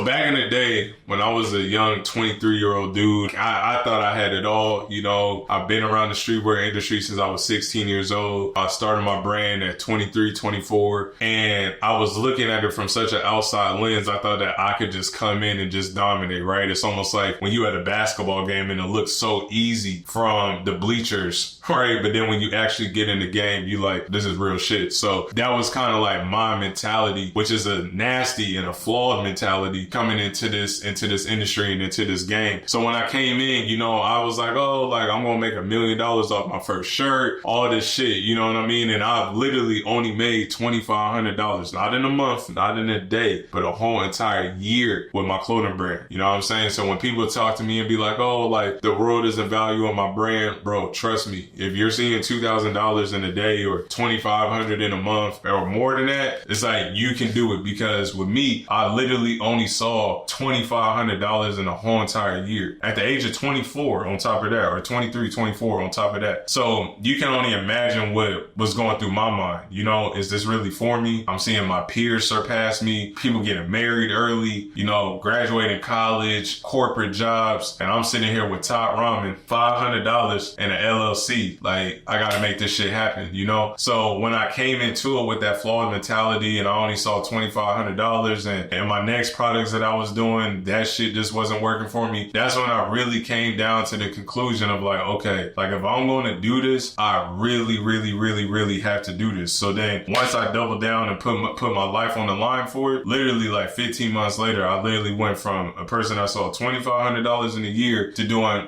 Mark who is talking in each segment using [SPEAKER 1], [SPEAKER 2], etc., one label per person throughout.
[SPEAKER 1] back in the day, when I was a young 23-year-old dude, I thought I had it all. You know, I've been around the streetwear industry since I was 16 years old. I started my brand at 23, 24, and I was looking at it from such an outside lens. I thought that I could just come in and just dominate, right? It's almost like when you at a basketball game and it looks so easy from the bleachers, right? But then when you actually get in the game, you like, this is real shit. So that was kind of like my mentality, which is a nasty and a flawed mentality coming into this industry and into this game. So when I came in, you know, I was like, oh, like I'm gonna make $1 million off my first shirt, all this shit, you know what I mean? And I've literally only made $2,500, not in a month, not in a day, but a whole entire year with my clothing brand. You know what I'm saying? So when people talk to me and be like, oh, like the world isn't valuing my brand, bro, trust me, if you're seeing $2,000 in a day or $2,500 in a month or more than that, it's like you can do it, because with me, I literally only saw $2,500 in a whole entire year at the age of 24 on top of that, or 23, 24 on top of that. So you can only imagine what was going through my mind. You know, is this really for me? I'm seeing my peers surpass me, people getting married early, you know, graduating college, corporate jobs, and I'm sitting here with Top Ramen, $500 and an LLC. Like, I gotta make this shit happen, you know? So when I came into it with that flawed mentality and I only saw $2,500 and my next products that I was doing, that shit just wasn't working for me. That's when I really came down to the conclusion of like, okay, like if I'm going to do this, I really have to do this. So then once I doubled down and put my life on the line for it, literally like 15 months later, I literally went from a person that saw $2,500 in a year to doing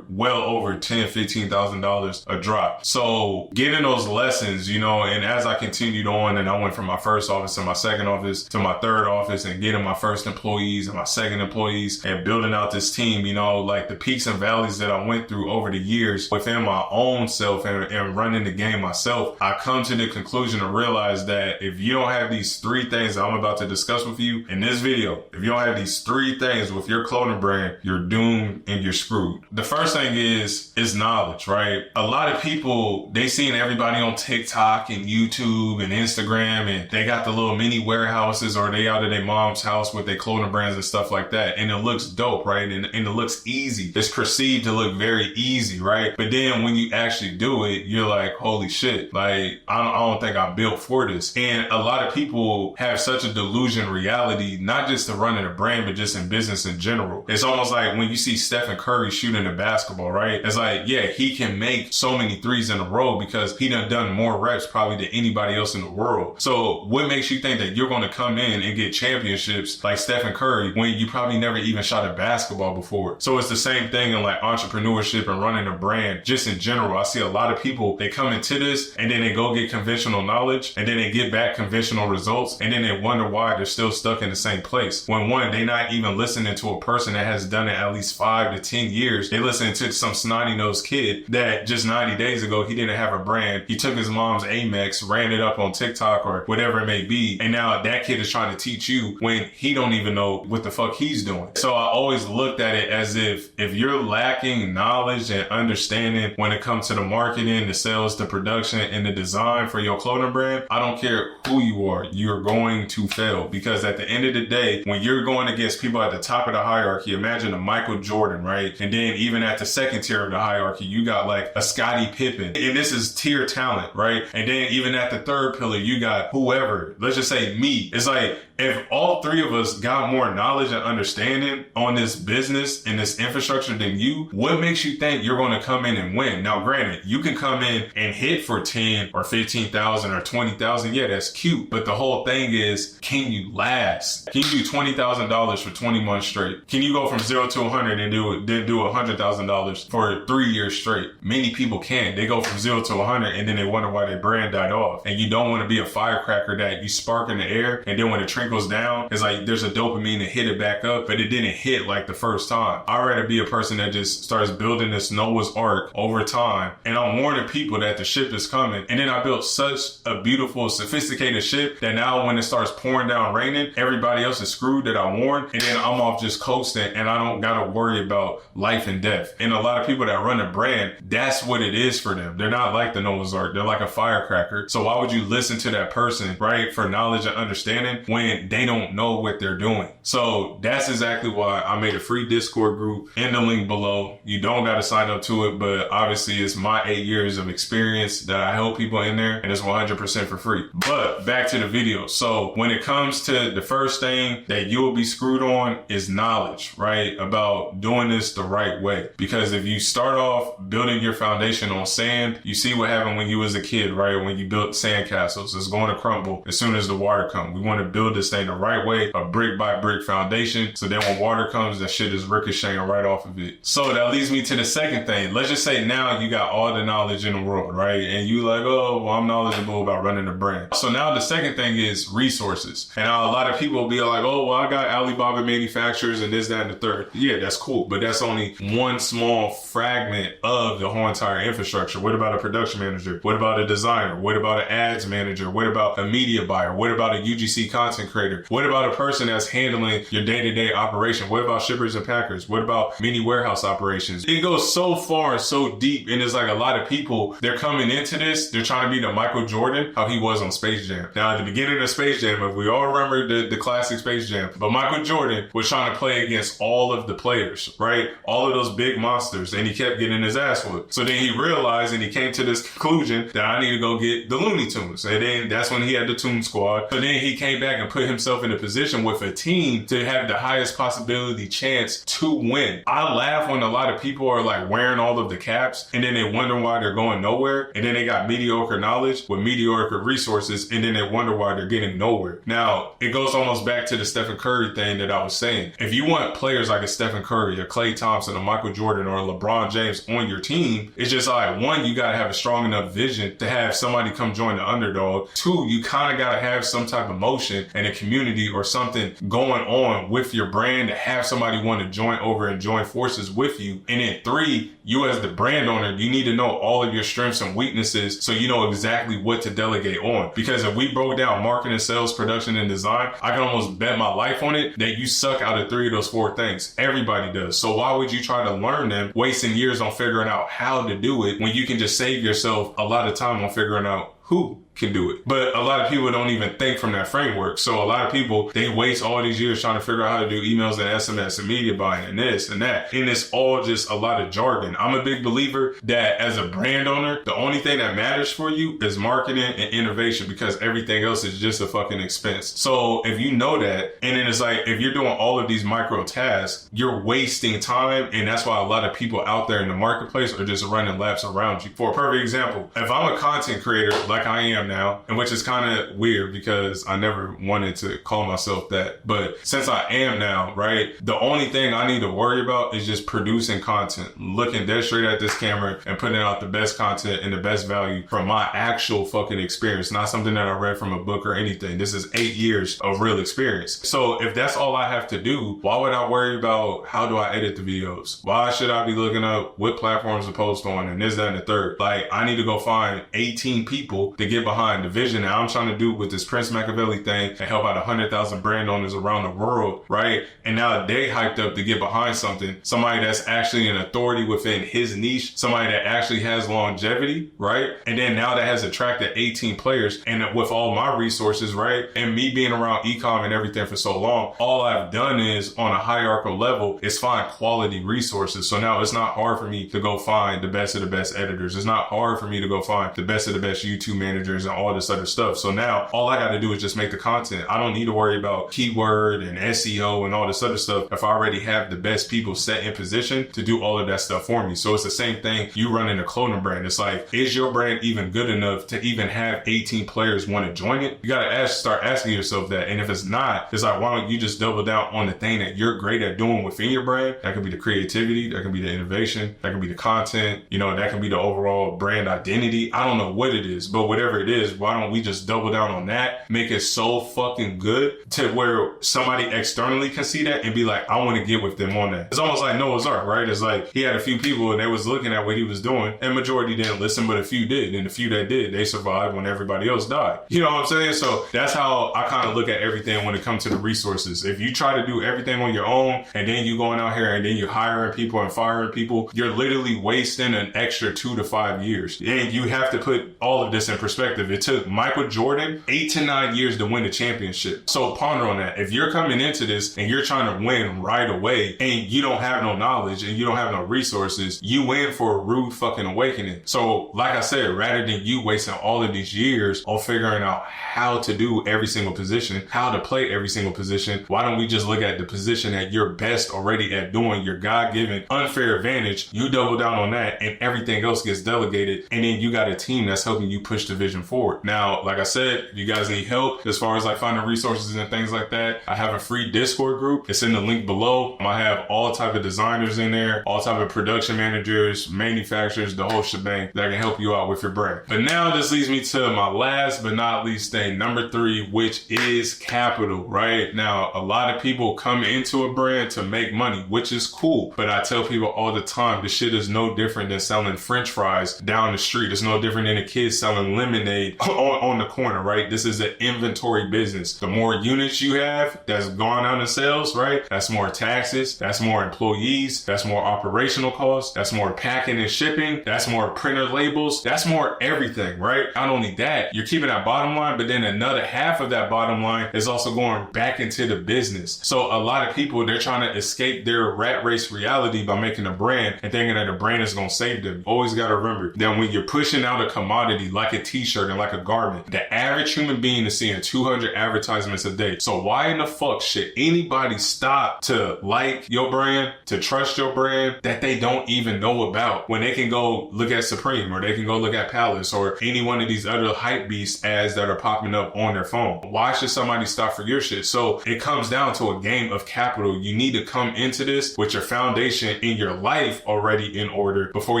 [SPEAKER 1] well over $10,000, $15,000 a drop. So getting those lessons, you know, and as I continued on and I went from my first office to my second office to my third office and getting my first employees and my second employees and building out this team, you know, like the peaks and valleys that I went through over the years within my own self and running the game myself, I come to the conclusion to realize that if you don't have these three things that I'm about to discuss with you in this video, if you don't have these three things with your clothing brand, you're doomed and you're screwed. The first thing is knowledge, right? A lot of people, they seen everybody on TikTok and YouTube and Instagram, and they got the little mini warehouses, or they out of their mom's house with their clothing brands and stuff like that. And it looks dope, right? And it looks easy. It's perceived to look very easy, right? But then when you actually do it, you're like, holy shit, like, I don't think I'm built for this. And a lot of people have such a delusion reality, not just to running a brand, but just in business in general. It's almost like when you see Stephen Curry shooting a basketball, right? It's like, yeah, he can make so many threes in a row because he done more reps probably than anybody else in the world. So what makes you think that you're going to come in and get championships like Stephen Curry when you probably never even shot a basketball before? So it's the same thing in like entrepreneurship and running a brand just in general. I see a lot of people, they come into this and then they go get conventional knowledge and then they get back conventional results and then they wonder why they're still stuck in the same place. When one, they not even listening to a person that has done it at least 5 to 10 years. They listening to some snotty-nosed kid that just 90 days ago, he didn't have a brand. He took his mom's Amex, ran it up on TikTok or whatever it may be. And now that kid is trying to teach you when he don't even know what the fuck he's doing. So I always looked at it as if you're lacking knowledge and understanding when it comes to the marketing, the sales, the production, and the design for your clothing brand, I don't care who you are, you're going to fail. Because at the end of the day, when you're going against people at the top of the hierarchy, imagine a Michael Jordan, right? And then even at the second tier of the hierarchy, you got like a Scottie Pippen. And this is tier talent, right? And then even at the third pillar, you got whoever, let's just say me. It's like, if all three of us got more knowledge and understanding on this business and this infrastructure than you, what makes you think you're going to come in and win? Now, granted, you can come in and hit for 10 or 15,000 or 20,000. Yeah, that's cute. But the whole thing is, can you last? Can you do $20,000 for 20 months straight? Can you go from 0 to 100 and then do $100,000 for 3 years straight? Many people can't. They go from 0 to 100 and then they wonder why their brand died off. And you don't want to be a firecracker that you spark in the air and then when it trickles down, it's like there's a dopamine to hit it back up, but it didn't hit like the first time. I'd rather be a person that just starts building this Noah's Ark over time, and I'm warning people that the ship is coming. And then I built such a beautiful, sophisticated ship that now when it starts pouring down raining, everybody else is screwed that I warned, and then I'm off just coasting and I don't gotta worry about life and death. And a lot of people that run a brand, that's what it is for them. They're not like the Noah's Ark. They're like a firecracker. So why would you listen to that person, right, for knowledge and understanding when and they don't know what they're doing. So that's exactly why I made a free Discord group in the link below. You don't got to sign up to it, but obviously it's my 8 years of experience that I help people in there, and it's 100% for free. But back to the video. So when it comes to the first thing that you will be screwed on is knowledge, right? About doing this the right way. Because if you start off building your foundation on sand, you see what happened when you was a kid, right? When you built sand castles, it's going to crumble as soon as the water comes. We want to build this thing the right way, a brick by brick foundation. So then when water comes, that shit is ricocheting right off of it. So that leads me to the second thing. Let's just say now you got all the knowledge in the world, right? And you like, oh, well, I'm knowledgeable about running a brand. So now the second thing is resources. And a lot of people will be like, oh, well, I got Alibaba manufacturers and this, that, and the third. Yeah, that's cool. But that's only one small fragment of the whole entire infrastructure. What about a production manager? What about a designer? What about an ads manager? What about a media buyer? What about a UGC content creator? What about a person that's handling your day-to-day operation? What about shippers and packers? What about mini warehouse operations? It goes so far and so deep, and it's like a lot of people, they're coming into this, they're trying to be the Michael Jordan, how he was on Space Jam. Now, at the beginning of Space Jam, if we all remember the classic Space Jam, but Michael Jordan was trying to play against all of the players, right? All of those big monsters, and he kept getting his ass whooped. So then he realized, and he came to this conclusion that I need to go get the Looney Tunes. And then that's when he had the Toon Squad. But then he came back and put himself in a position with a team to have the highest possibility chance to win. I laugh when a lot of people are like wearing all of the caps and then they wonder why they're going nowhere. And then they got mediocre knowledge with mediocre resources, and then they wonder why they're getting nowhere. Now, it goes almost back to the Stephen Curry thing that I was saying. If you want players like a Stephen Curry, a Klay Thompson, a Michael Jordan, or a LeBron James on your team, it's just like, one, you got to have a strong enough vision to have somebody come join the underdog. Two, you kind of got to have some type of motion and a community or something going on with your brand to have somebody want to join over and join forces with you. And then three, you as the brand owner, you need to know all of your strengths and weaknesses so you know exactly what to delegate on. Because if we broke down marketing, sales, production, and design, I can almost bet my life on it that you suck out of 3 of those 4 things. Everybody does. So why would you try to learn them, wasting years on figuring out how to do it when you can just save yourself a lot of time on figuring out who can do it? But a lot of people don't even think from that framework. So a lot of people, they waste all these years trying to figure out how to do emails and SMS and media buying and this and that. And it's all just a lot of jargon. I'm a big believer that as a brand owner, the only thing that matters for you is marketing and innovation, because everything else is just a fucking expense. So if you know that, and then it's like, if you're doing all of these micro tasks, you're wasting time. And that's why a lot of people out there in the marketplace are just running laps around you. For a perfect example, if I'm a content creator like I am now, and which is kind of weird because I never wanted to call myself that, but since I am now, right, the only thing I need to worry about is just producing content, looking dead straight at this camera and putting out the best content and the best value from my actual fucking experience, not something that I read from a book or anything. This is 8 years of real experience. So if that's all I have to do, why would I worry about how do I edit the videos? Why should I be looking up what platforms to post on and this, that, and the third? Like, I need to go find 18 people to get behind the vision that I'm trying to do with this Prince Machiavelli thing and help out 100,000 brand owners around the world, right? And now they hyped up to get behind something, somebody that's actually an authority within his niche, somebody that actually has longevity, right? And then now that has attracted 18 players, and with all my resources, right? And me being around e-com and everything for so long, all I've done is on a hierarchical level is find quality resources. So now it's not hard for me to go find the best of the best editors. It's not hard for me to go find the best of the best YouTube managers and all this other stuff. So now all I got to do is just make the content. I don't need to worry about keyword and SEO and all this other stuff if I already have the best people set in position to do all of that stuff for me. So it's the same thing you running a clothing brand. It's like, is your brand even good enough to even have 18 players want to join it? You got to start asking yourself that. And if it's not, it's like, why don't you just double down on the thing that you're great at doing within your brand? That could be the creativity, that could be the innovation, that could be the content, you know, that could be the overall brand identity. I don't know what it is, but whatever it is, why don't we just double down on that, make it so fucking good to where somebody externally can see that and be like, I want to get with them on that. It's almost like Noah's Ark, right? It's like he had a few people and they was looking at what he was doing, and majority didn't listen, but a few did. And the few that did, they survived when everybody else died. You know what I'm saying? So that's how I kind of look at everything when it comes to the resources. If you try to do everything on your own and then you going out here and then you're hiring people and firing people, you're literally wasting an extra 2 to 5 years. And you have to put all of this in perspective. perspective, it took Michael Jordan 8 to 9 years to win the championship. So ponder on that. If you're coming into this and you're trying to win right away and you don't have no knowledge and you don't have no resources, you win for a rude fucking awakening. So like I said, rather than you wasting all of these years on figuring out how to do every single position, how to play every single position, why don't we just look at the position that you're best already at doing, your God-given unfair advantage, you double down on that and everything else gets delegated, and then you got a team that's helping you push the vision forward. Now, like I said, if you guys need help as far as like finding resources and things like that, I have a free Discord group. It's in the link below. I have all type of designers in there, all type of production managers, manufacturers, the whole shebang that can help you out with your brand. But now this leads me to my last but not least thing, number 3, which is capital, right? Now, a lot of people come into a brand to make money, which is cool. But I tell people all the time, this shit is no different than selling French fries down the street. It's no different than a kid selling lemonade on the corner, right? This is an inventory business. The more units you have that's gone out in sales, right? That's more taxes, that's more employees, that's more operational costs, that's more packing and shipping, that's more printer labels, that's more everything, right? Not only that, you're keeping that bottom line, but then another half of that bottom line is also going back into the business. So a lot of people, they're trying to escape their rat race reality by making a brand and thinking that a brand is going to save them. Always got to remember that when you're pushing out a commodity like a t-shirt and like a garment, the average human being is seeing 200 advertisements a day. So why in the fuck should anybody stop to like your brand, to trust your brand that they don't even know about, when they can go look at Supreme or they can go look at Palace or any one of these other hype beast ads that are popping up on their phone? Why should somebody stop for your shit? So it comes down to a game of capital. You need to come into this with your foundation in your life already in order before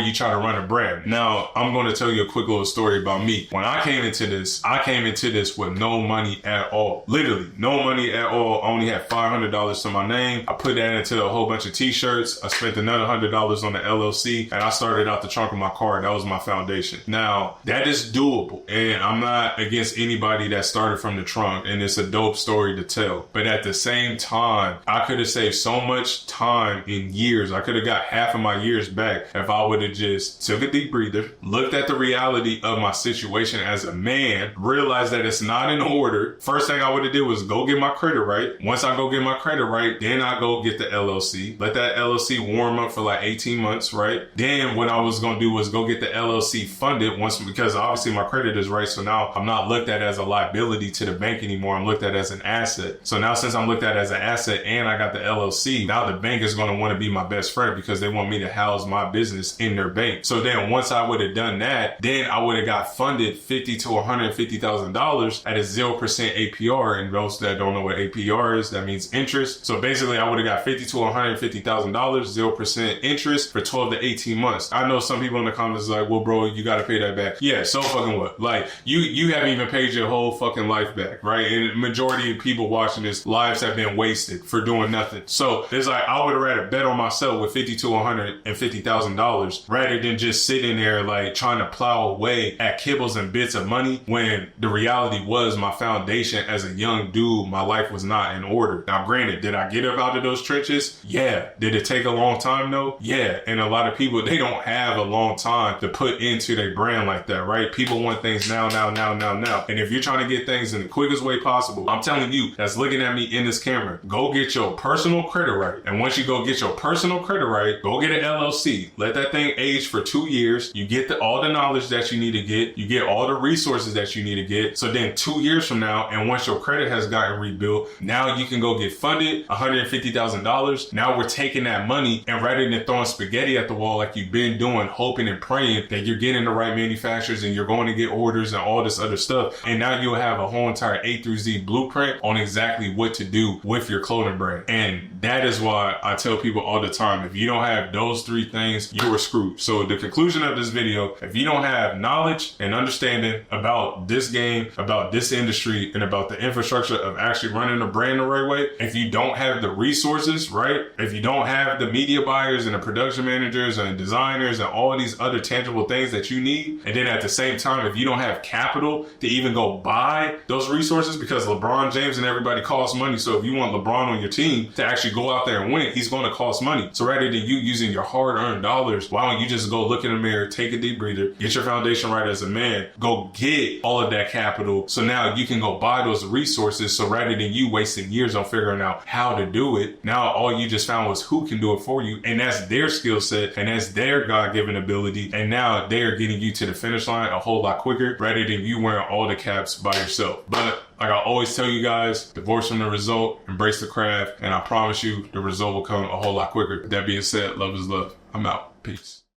[SPEAKER 1] you try to run a brand. Now, I'm going to tell you a quick little story about me. When I came into this with no money at all. Literally, no money at all. I only had $500 to my name. I put that into a whole bunch of t-shirts. I spent another $100 on the LLC, and I started out the trunk of my car. That was my foundation. Now, that is doable, and I'm not against anybody that started from the trunk, and it's a dope story to tell. But at the same time, I could have saved so much time in years. I could have got half of my years back if I would have just took a deep breather, looked at the reality of my situation as a man, realized that it's not in order. First thing I would have did was go get my credit right. Once I go get my credit right, then I go get the LLC. Let that LLC warm up for like 18 months, right? Then what I was going to do was go get the LLC funded because obviously my credit is right. So now I'm not looked at as a liability to the bank anymore. I'm looked at as an asset. So now since I'm looked at as an asset and I got the LLC, now the bank is going to want to be my best friend because they want me to house my business in their bank. So then once I would have done that, then I would have got funded $50,000 to $150,000 at a 0% APR. And those that don't know what APR is, that means interest. So basically I would have got $50,000 to $150,000, 0% interest for 12 to 18 months. I know some people in the comments are like, well, bro, you got to pay that back. Yeah, so fucking what? Like you haven't even paid your whole fucking life back, right? And majority of people watching this, lives have been wasted for doing nothing. So it's like, I would have rather bet on myself with $50,000 to $150,000 rather than just sitting there like trying to plow away at kibbles and bits of money when the reality was my foundation as a young dude, my life was not in order. Now, granted, did I get up out of those trenches? Yeah. Did it take a long time though? Yeah. And a lot of people, they don't have a long time to put into their brand like that, right? People want things now. And if you're trying to get things in the quickest way possible, I'm telling you that's looking at me in this camera, go get your personal credit right. And once you go get your personal credit right, go get an LLC. Let that thing age for 2 years. You get all the knowledge that you need to get. You get all the resources that you need to get. So then 2 years from now, and once your credit has gotten rebuilt, now you can go get funded $150,000. Now we're taking that money and rather than throwing spaghetti at the wall like you've been doing, hoping and praying that you're getting the right manufacturers and you're going to get orders and all this other stuff. And now you'll have a whole entire A through Z blueprint on exactly what to do with your clothing brand. And that is why I tell people all the time, if you don't have those 3 things, you are screwed. So the conclusion of this video, if you don't have knowledge and understanding about this game, about this industry, and about the infrastructure of actually running a brand the right way, if you don't have the resources, right? If you don't have the media buyers and the production managers and designers and all these other tangible things that you need, and then at the same time, if you don't have capital to even go buy those resources, because LeBron James and everybody costs money. So if you want LeBron on your team to actually go out there and win, he's going to cost money. So rather than you using your hard-earned dollars, why don't you just go look in the mirror, take a deep breather, get your foundation right as a man, go go get all of that capital. So now you can go buy those resources. So rather than you wasting years on figuring out how to do it, now all you just found was who can do it for you. And that's their skill set and that's their God-given ability. And now they are getting you to the finish line a whole lot quicker rather than you wearing all the caps by yourself. But like I always tell you guys, divorce from the result, embrace the craft, and I promise you the result will come a whole lot quicker. That being said, love is love. I'm out. Peace.